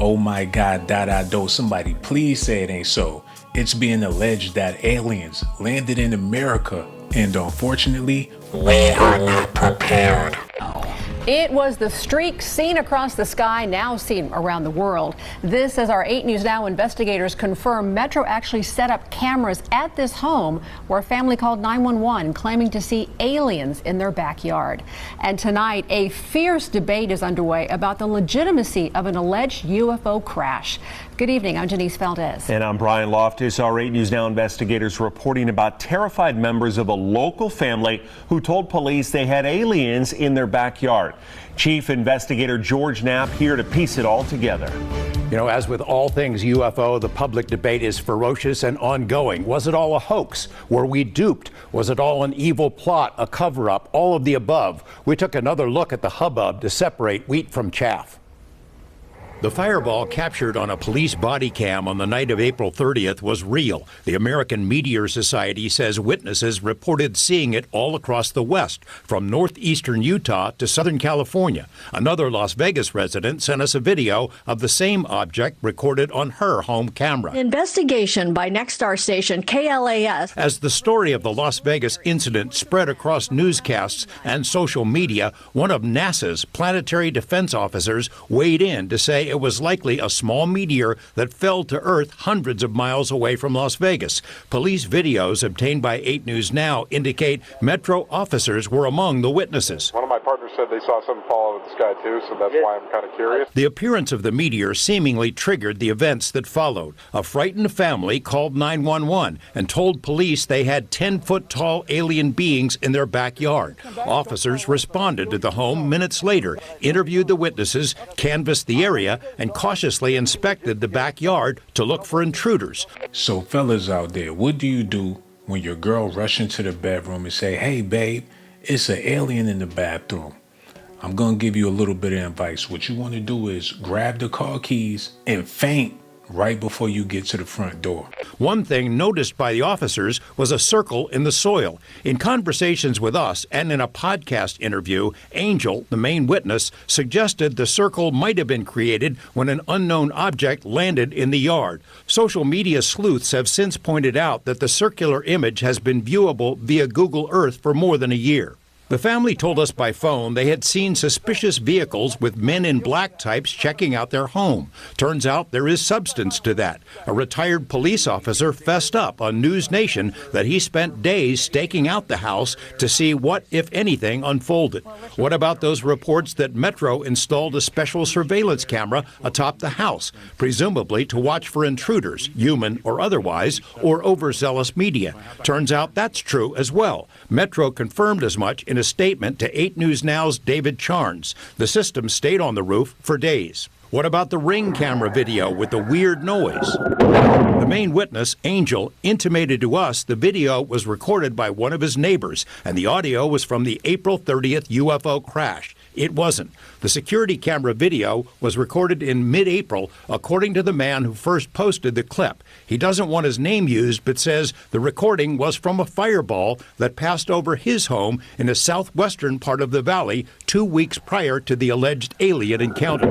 Oh my God, do somebody please say it ain't so. It's being alleged that aliens landed in America, and unfortunately, we are not prepared. It was the streak seen across the sky, now seen around the world. This, as our 8 News Now investigators confirm Metro actually set up cameras at this home where a family called 911 claiming to see aliens in their backyard. And tonight, a fierce debate is underway about the legitimacy of an alleged UFO crash. Good evening, I'm Janice Valdez. And I'm Brian Loftus. Our 8 News Now investigators reporting about terrified members of a local family who told police they had aliens in their backyard. Chief Investigator George Knapp here to piece it all together. You know, as with all things UFO, the public debate is ferocious and ongoing. Was it all a hoax? Were we duped? Was it all an evil plot, a cover-up, all of the above? We took another look at the hubbub to separate wheat from chaff. The fireball captured on a police body cam on the night of April 30th was real. The American Meteor Society says witnesses reported seeing it all across the West, from northeastern Utah to Southern California. Another Las Vegas resident sent us a video of the same object recorded on her home camera. Investigation by Nexstar station KLAS. As the story of the Las Vegas incident spread across newscasts and social media, one of NASA's planetary defense officers weighed in to say it was likely a small meteor that fell to Earth hundreds of miles away from Las Vegas. Police videos obtained by 8 News Now indicate Metro officers were among the witnesses. One of my partners said they saw something fall out of the sky too, so that's why I'm kind of curious. The appearance of the meteor seemingly triggered the events that followed. A frightened family called 911 and told police they had 10-foot-tall alien beings in their backyard. Officers responded to the home minutes later, interviewed the witnesses, canvassed the area, and cautiously inspected the backyard to look for intruders. So fellas out there, what do you do when your girl rushes into the bedroom and say, hey babe, it's an alien in the bathroom? I'm gonna give you a little bit of advice. What you want to do is grab the car keys and faint right before you get to the front door. One thing noticed by the officers was a circle in the soil. In conversations with us and in a podcast interview, Angel, the main witness, suggested the circle might have been created when an unknown object landed in the yard. Social media sleuths have since pointed out that the circular image has been viewable via Google Earth for more than a year. The family told us by phone they had seen suspicious vehicles with men in black types checking out their home. Turns out there is substance to that. A retired police officer fessed up on News Nation that he spent days staking out the house to see what, if anything, unfolded. What about those reports that Metro installed a special surveillance camera atop the house, presumably to watch for intruders, human or otherwise, or overzealous media? Turns out that's true as well. Metro confirmed as much in a statement to 8 News Now's David Charnes. The system stayed on the roof for days. What about the Ring camera video with the weird noise? The main witness, Angel, intimated to us the video was recorded by one of his neighbors, and the audio was from the April 30th UFO crash. It wasn't. The security camera video was recorded in mid-April, according to the man who first posted the clip. He doesn't want his name used, but says the recording was from a fireball that passed over his home in the southwestern part of the valley 2 weeks prior to the alleged alien encounter.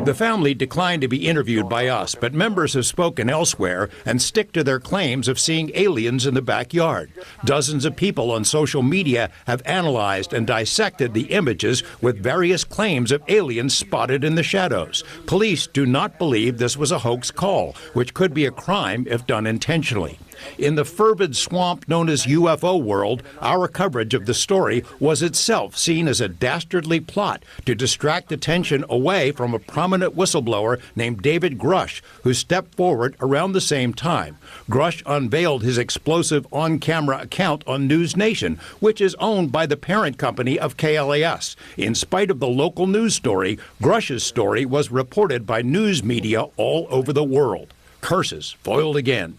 The family declined to be interviewed by us, but members have spoken elsewhere and stick to their claims of seeing aliens in the backyard. Dozens of people on social media have analyzed and dissected the images with various claims of aliens spotted in the shadows. Police do not believe this was a hoax call, which could be a crime if done intentionally. In the fervid swamp known as UFO world, our coverage of the story was itself seen as a dastardly plot to distract attention away from a prominent whistleblower named David Grush, who stepped forward around the same time. Grush unveiled his explosive on-camera account on News Nation, which is owned by the parent company of KLAS. In spite of the local news story, Grush's story was reported by news media all over the world. Curses foiled again.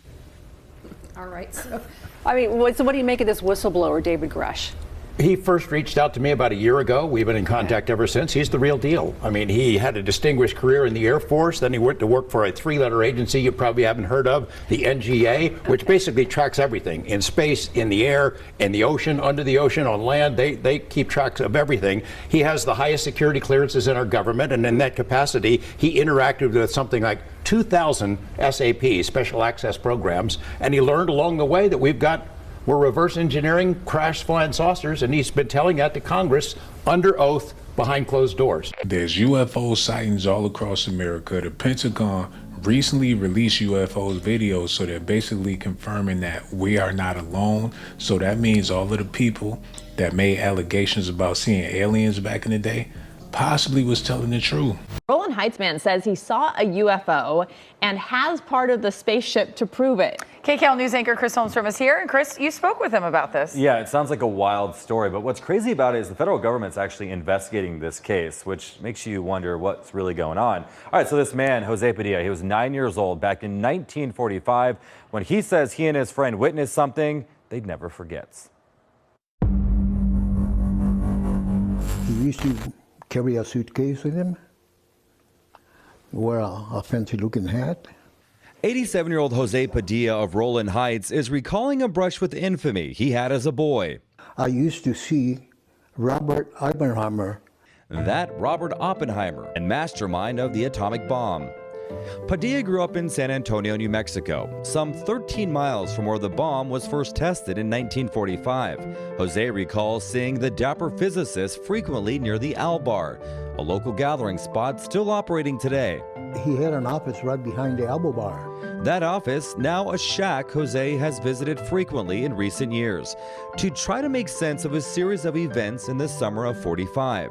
All right. So what do you make of this whistleblower, David Grush? He first reached out to me about a year ago. We've been in contact ever since. He's the real deal. I mean, he had a distinguished career in the Air Force. Then he went to work for a three-letter agency you probably haven't heard of, the NGA, which basically tracks everything in space, in the air, in the ocean, under the ocean, on land. They keep track of everything. He has the highest security clearances in our government, and in that capacity, he interacted with something like 2,000 SAP, Special Access Programs, and he learned along the way that we're reverse engineering crash flying saucers, and he's been telling that to Congress under oath behind closed doors. There's UFO sightings all across America. The Pentagon recently released UFO videos, so they're basically confirming that we are not alone. So that means all of the people that made allegations about seeing aliens back in the day possibly was telling the truth. Roland Heights man says he saw a UFO and has part of the spaceship to prove it. KCAL News anchor Chris Holmstrom is here. And Chris, you spoke with him about this. Yeah, it sounds like a wild story, but what's crazy about it is the federal government's actually investigating this case, which makes you wonder what's really going on. All right, so this man, Jose Padilla, he was 9 years old back in 1945. When he says he and his friend witnessed something they never forgets. He used to carry a suitcase with him, wear a fancy-looking hat. 87-year-old Jose Padilla of Roland Heights is recalling a brush with infamy he had as a boy. I used to see Robert Oppenheimer. That Robert Oppenheimer, and mastermind of the atomic bomb. Padilla grew up in San Antonio, New Mexico, some 13 miles from where the bomb was first tested in 1945. Jose recalls seeing the dapper physicist frequently near the Al Bar, a local gathering spot still operating today. He had an office right behind the Elbow Bar. That office, now a shack Jose has visited frequently in recent years to try to make sense of a series of events in the summer of '45,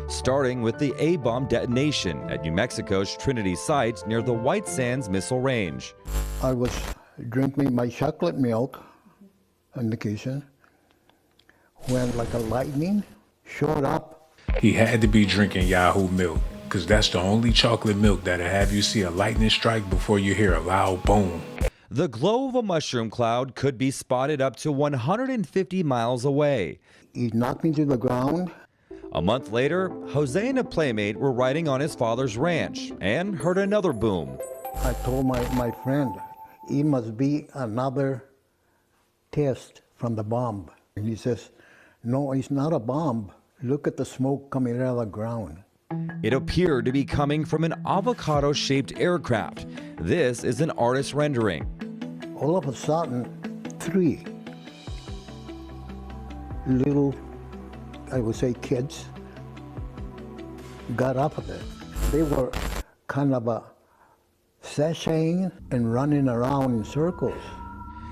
starting with the A-bomb detonation at New Mexico's Trinity site near the White Sands Missile Range. I was drinking my chocolate milk on vacation when like a lightning showed up. He had to be drinking Yahoo milk, because that's the only chocolate milk that'll have you see a lightning strike before you hear a loud boom. The glow of a mushroom cloud could be spotted up to 150 miles away. He knocked me to the ground. A month later, Jose and a playmate were riding on his father's ranch and heard another boom. I told my friend, it must be another test from the bomb. And he says, no, it's not a bomb. Look at the smoke coming out of the ground. It appeared to be coming from an avocado-shaped aircraft. This is an artist's rendering. All of a sudden, 3 little, I would say, kids got up of it. They were kind of sashaying and running around in circles.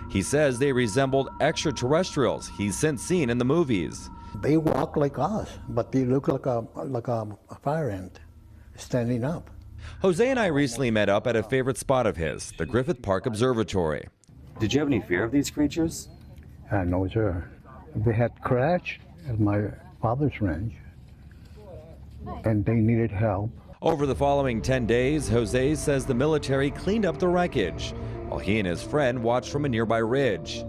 He says they resembled extraterrestrials he's since seen in the movies. They walk like us, but they look like a fire ant standing up. Jose and I recently met up at a favorite spot of his, the Griffith Park Observatory. Did you have any fear of these creatures? No, sir. They had crashed at my father's ranch, and they needed help. Over the following 10 days, Jose says the military cleaned up the wreckage, while he and his friend watched from a nearby ridge.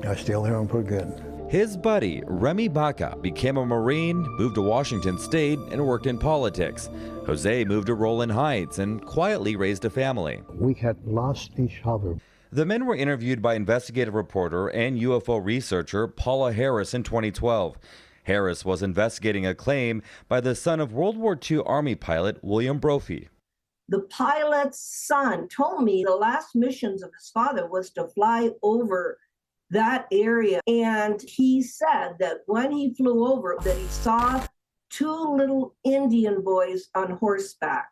I still hear them for good. His buddy, Remy Baca, became a Marine, moved to Washington State, and worked in politics. Jose moved to Roland Heights and quietly raised a family. We had lost each other. The men were interviewed by investigative reporter and UFO researcher Paula Harris in 2012. Harris was investigating a claim by the son of World War II Army pilot William Brophy. The pilot's son told me the last missions of his father was to fly over that area. And he said that when he flew over, that he saw 2 little Indian boys on horseback.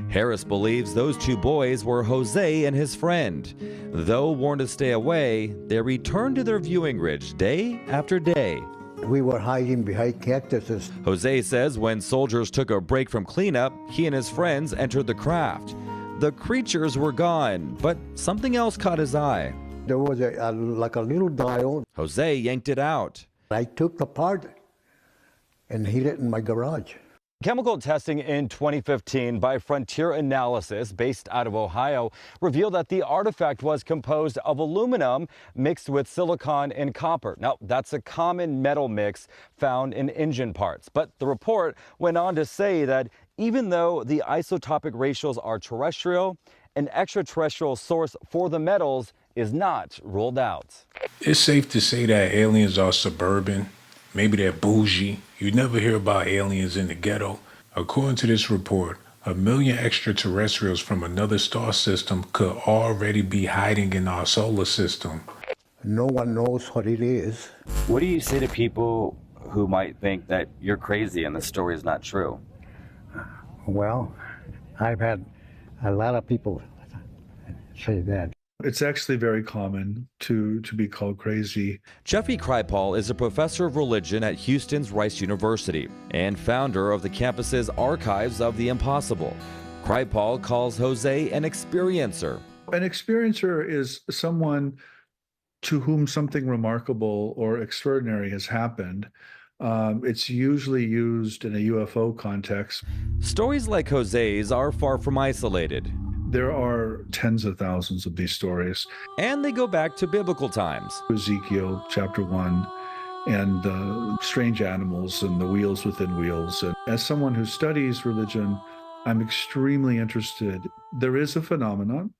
Harris believes those 2 boys were Jose and his friend. Though warned to stay away, they returned to their viewing ridge day after day. We were hiding behind cactuses. Jose says when soldiers took a break from cleanup, he and his friends entered the craft. The creatures were gone, but something else caught his eye. There was like a little dial. Jose yanked it out. I took the part and hid it in my garage. Chemical testing in 2015 by Frontier Analysis, based out of Ohio, revealed that the artifact was composed of aluminum mixed with silicon and copper. Now, that's a common metal mix found in engine parts. But the report went on to say that even though the isotopic ratios are terrestrial, an extraterrestrial source for the metals is not ruled out. It's safe to say that aliens are suburban. Maybe they're bougie. You never hear about aliens in the ghetto. According to this report, 1 million extraterrestrials from another star system could already be hiding in our solar system. No one knows what it is. What do you say to people who might think that you're crazy and the story is not true? Well, I've had a lot of people say that. It's actually very common to be called crazy. Jeffrey Kripal is a professor of religion at Houston's Rice University and founder of the campus's Archives of the Impossible. Kripal calls Jose an experiencer. An experiencer is someone to whom something remarkable or extraordinary has happened. It's usually used in a UFO context. Stories like Jose's are far from isolated. There are tens of thousands of these stories. And they go back to biblical times. Ezekiel chapter 1 and the strange animals and the wheels within wheels. And as someone who studies religion, I'm extremely interested. There is a phenomenon.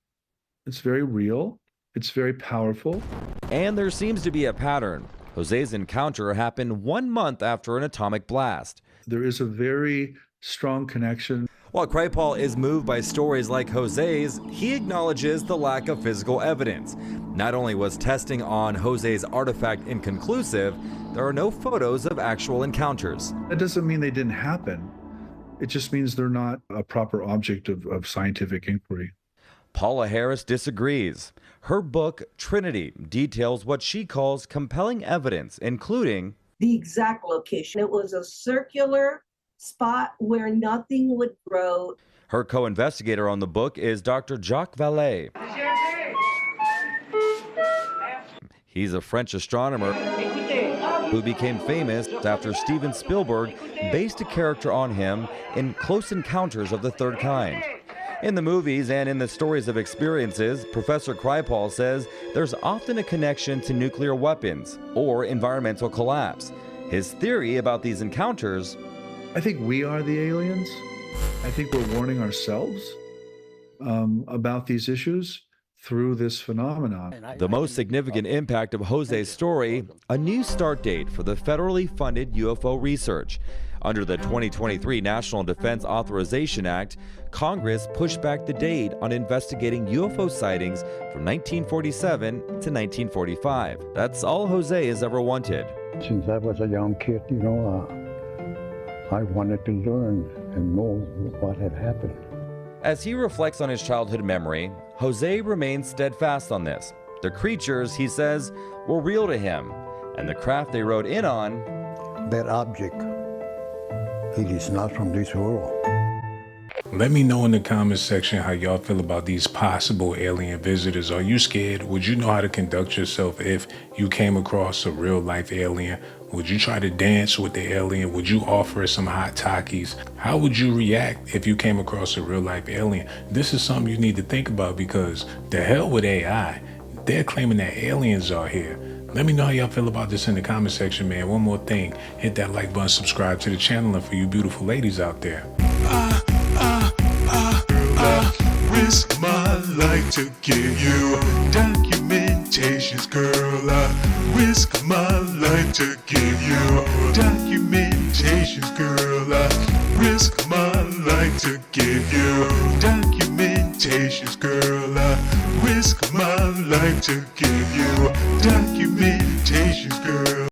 It's very real. It's very powerful. And there seems to be a pattern. Jose's encounter happened 1 month after an atomic blast. There is a very strong connection. While Kripal is moved by stories like Jose's, he acknowledges the lack of physical evidence. Not only was testing on Jose's artifact inconclusive, there are no photos of actual encounters. That doesn't mean they didn't happen. It just means they're not a proper object of scientific inquiry. Paula Harris disagrees. Her book, Trinity, details what she calls compelling evidence, including the exact location. It was a circular spot where nothing would grow. Her co-investigator on the book is Dr. Jacques Vallée. He's a French astronomer who became famous after Steven Spielberg based a character on him in Close Encounters of the Third Kind. In the movies and in the stories of experiences, Professor Kripal says there's often a connection to nuclear weapons or environmental collapse. His theory about these encounters: I think we are the aliens. I think we're warning ourselves about these issues through this phenomenon. The most significant impact of Jose's story, a new start date for the federally funded UFO research. Under the 2023 National Defense Authorization Act, Congress pushed back the date on investigating UFO sightings from 1947 to 1945. That's all Jose has ever wanted. Since I was a young kid, I wanted to learn and know what had happened. As he reflects on his childhood memory, Jose remains steadfast on this. The creatures, he says, were real to him, and the craft they rode in on, that object, it is not from this world. Let me know in the comments section how y'all feel about these possible alien visitors. Are you scared? Would you know how to conduct yourself if you came across a real life alien? Would you try to dance with the alien? Would you offer some hot Takis? How would you react if you came across a real life alien? This is something you need to think about, because the hell with AI. They're claiming that aliens are here. Let me know how y'all feel about this in the comment section, man. One more thing, hit that like button, subscribe to the channel, and for you beautiful ladies out there, risk my life to give you documentations, girl. I risk my life to give you documentations, girl.